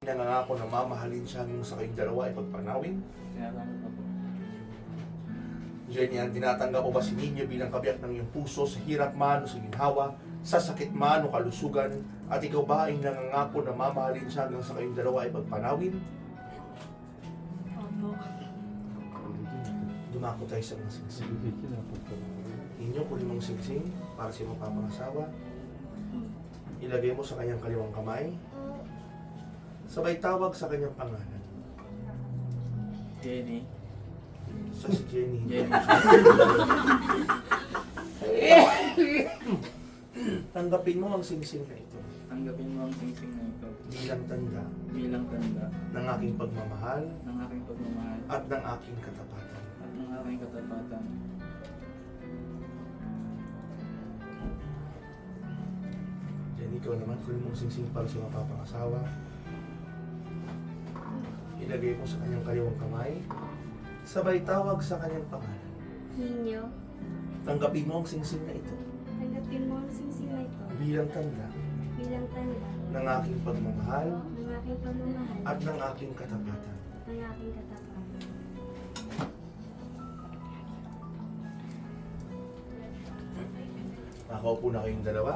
Nangangako na mamahalin siya hanggang sa kayong dalawa ay pagpanawin. Tinatanggap ko po. Jenny, ang tinatanggap mo ba si Ninyo bilang kabiyak ng iyong puso sa hirap man o sa ginhawa, sa sakit man o kalusugan, at ikaw ba ay nangangako na mamahalin siya hanggang sa kayong dalawa ay pagpanawin? Opo. Dumako tayo sa mga singsing. Ninyo, kunin mong singsing para sa iyong mapapangasawa. Ilagay mo sa kanyang kaliwang kamay. Sabay tawag sa kanyang pangalan. Jenny. Sa si Jenny. Jenny. Tanggapin mo ang singsing na ito Tanggapin mo ang singsing na ito bilang tanda bilang tanda ng aking pagmamahal ng aking pagmamahal at ng aking katapatan. at ng aking katapatan. Jenny, ikaw naman, kunin mong singsing para sa mapapangasawa. Ilagay mo sa kanyang kaliwang kamay. Sabay tawag sa kanyang pangalan. Ninyo, Tanggapin mo ang singsing na ito tanggapin mo ang singsing na ito bilang tanda bilang tanda ng aking pagmamahal ng aking pagmamahal at ng aking katapatan. ng aking katapatan. Makaupo na kayong dalawa.